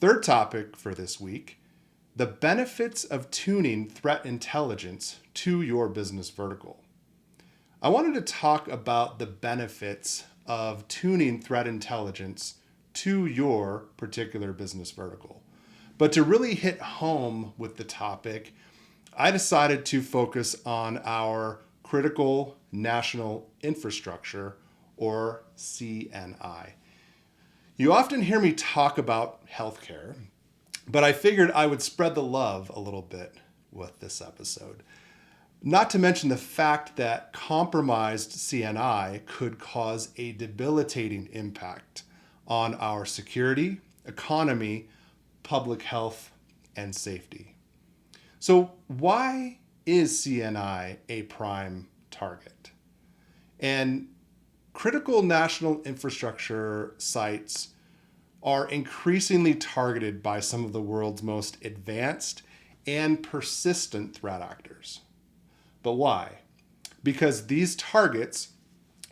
Third topic for this week: the benefits of tuning threat intelligence to your business vertical. I wanted to talk about the benefits of tuning threat intelligence to your particular business vertical. But to really hit home with the topic, I decided to focus on our critical national infrastructure, or CNI. You often hear me talk about healthcare, but I figured I would spread the love a little bit with this episode. Not to mention the fact that compromised CNI could cause a debilitating impact on our security, economy, public health, and safety. So, why is CNI a prime target? And critical national infrastructure sites are increasingly targeted by some of the world's most advanced and persistent threat actors. But why? Because these targets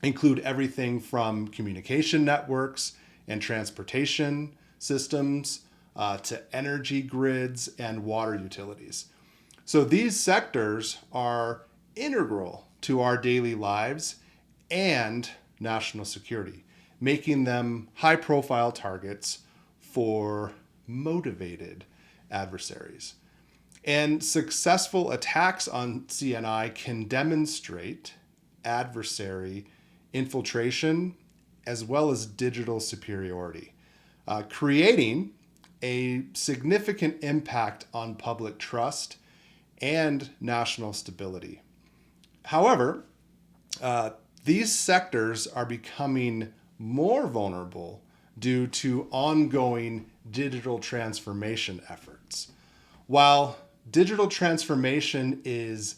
include everything from communication networks and transportation systems to energy grids and water utilities. So these sectors are integral to our daily lives and national security, making them high profile targets for motivated adversaries. And successful attacks on CNI can demonstrate adversary infiltration as well as digital superiority, creating a significant impact on public trust and national stability. However, these sectors are becoming more vulnerable due to ongoing digital transformation efforts. While digital transformation is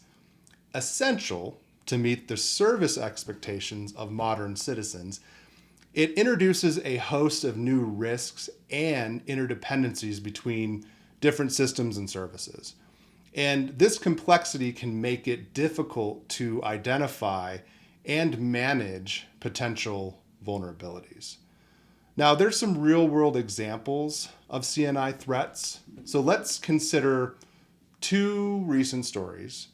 essential to meet the service expectations of modern citizens, it introduces a host of new risks and interdependencies between different systems and services. And this complexity can make it difficult to identify and manage potential vulnerabilities. Now, there's some real world examples of CNI threats. So let's consider two recent stories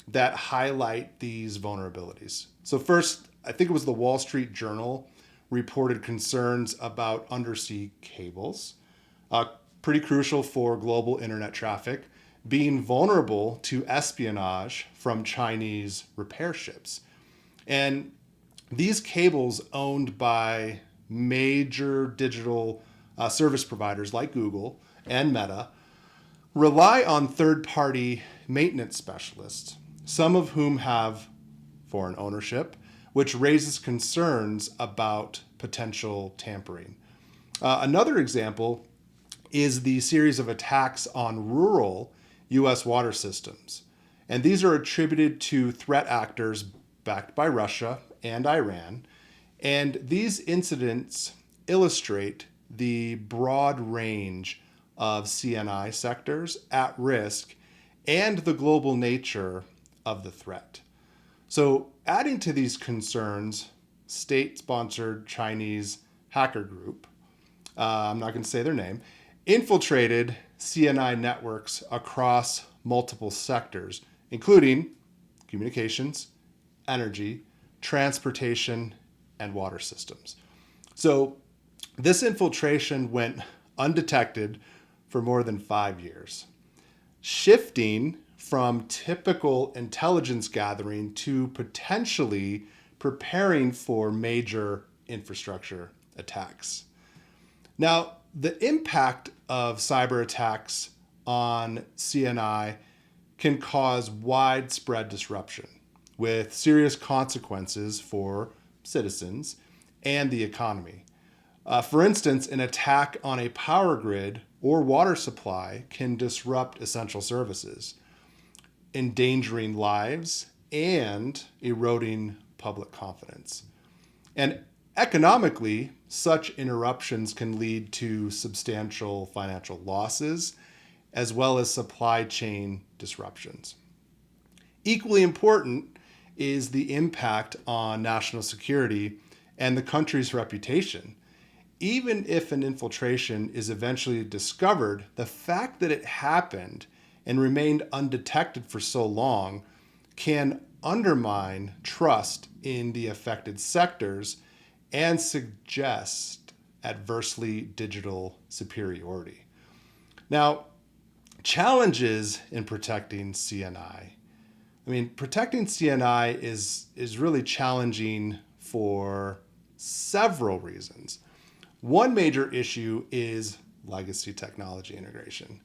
that highlight these vulnerabilities. So first, I think it was the Wall Street Journal reported concerns about undersea cables, pretty crucial for global internet traffic, being vulnerable to espionage from Chinese repair ships. And these cables, owned by major digital service providers like Google and Meta, rely on third-party maintenance specialists, some of whom have foreign ownership, which raises concerns about potential tampering. Another example is the series of attacks on rural U.S. water systems. And these are attributed to threat actors backed by Russia and Iran. And these incidents illustrate the broad range of CNI sectors at risk and the global nature of the threat. So, adding to these concerns, state-sponsored Chinese hacker group, I'm not going to say their name, infiltrated CNI networks across multiple sectors, including communications, energy, transportation, and water systems. So this infiltration went undetected for more than 5 years, shifting from typical intelligence gathering to potentially preparing for major infrastructure attacks. Now, the impact of cyber attacks on CNI can cause widespread disruption with serious consequences for citizens and the economy. For instance, an attack on a power grid or water supply can disrupt essential services, endangering lives and eroding public confidence. And economically, such interruptions can lead to substantial financial losses as well as supply chain disruptions. Equally important is the impact on national security and the country's reputation. even if an infiltration is eventually discovered, the fact that it happened and remained undetected for so long can undermine trust in the affected sectors and suggest adversely digital superiority. Now, challenges in protecting CNI. Protecting CNI is really challenging for several reasons. One major issue is legacy technology integration.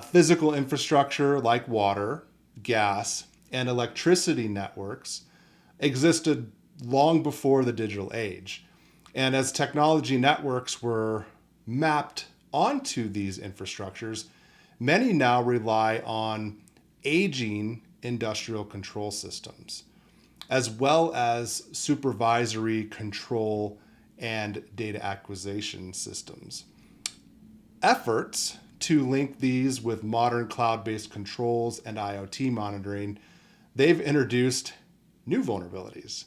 Physical infrastructure like water, gas, and electricity networks existed long before the digital age. And as technology networks were mapped onto these infrastructures, many now rely on aging industrial control systems, as well as supervisory control and data acquisition systems. Efforts to link these with modern cloud-based controls and IoT monitoring, they've introduced new vulnerabilities.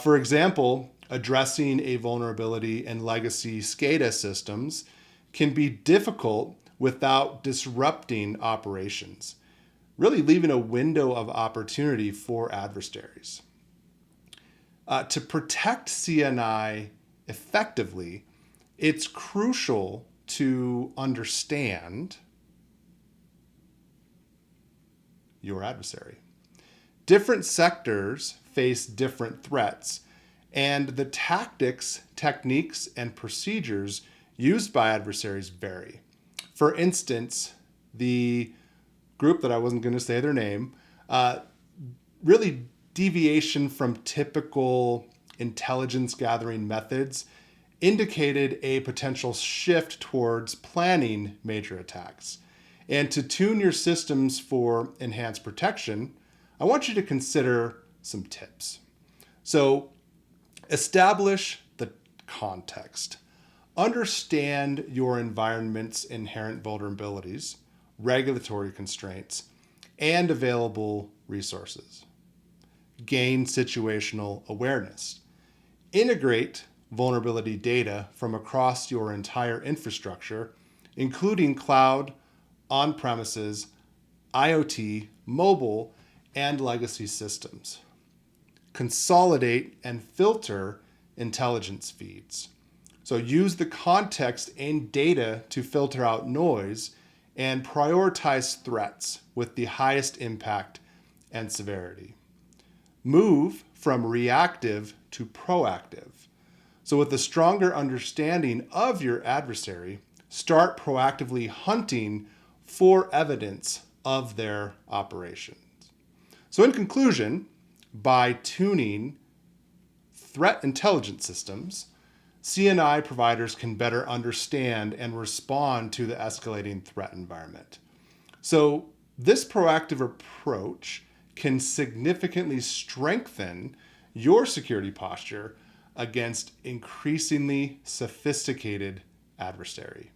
For example, addressing a vulnerability in legacy SCADA systems can be difficult without disrupting operations, really leaving a window of opportunity for adversaries. To protect CNI effectively, it's crucial to understand your adversary. Different sectors face different threats, and the tactics, techniques, and procedures used by adversaries vary. For instance, the group that I wasn't going to say their name, really deviation from typical intelligence gathering methods indicated a potential shift towards planning major attacks. And to tune your systems for enhanced protection, I want you to consider some tips. So, establish the context. Understand your environment's inherent vulnerabilities, regulatory constraints, and available resources. Gain situational awareness. Integrate vulnerability data from across your entire infrastructure, including cloud, on-premises, IoT, mobile, and legacy systems. Consolidate and filter intelligence feeds. So use the context and data to filter out noise and prioritize threats with the highest impact and severity. Move from reactive to proactive. So with a stronger understanding of your adversary, start proactively hunting for evidence of their operations. So in conclusion, by tuning threat intelligence systems, CNI providers can better understand and respond to the escalating threat environment. So this proactive approach can significantly strengthen your security posture against increasingly sophisticated adversary.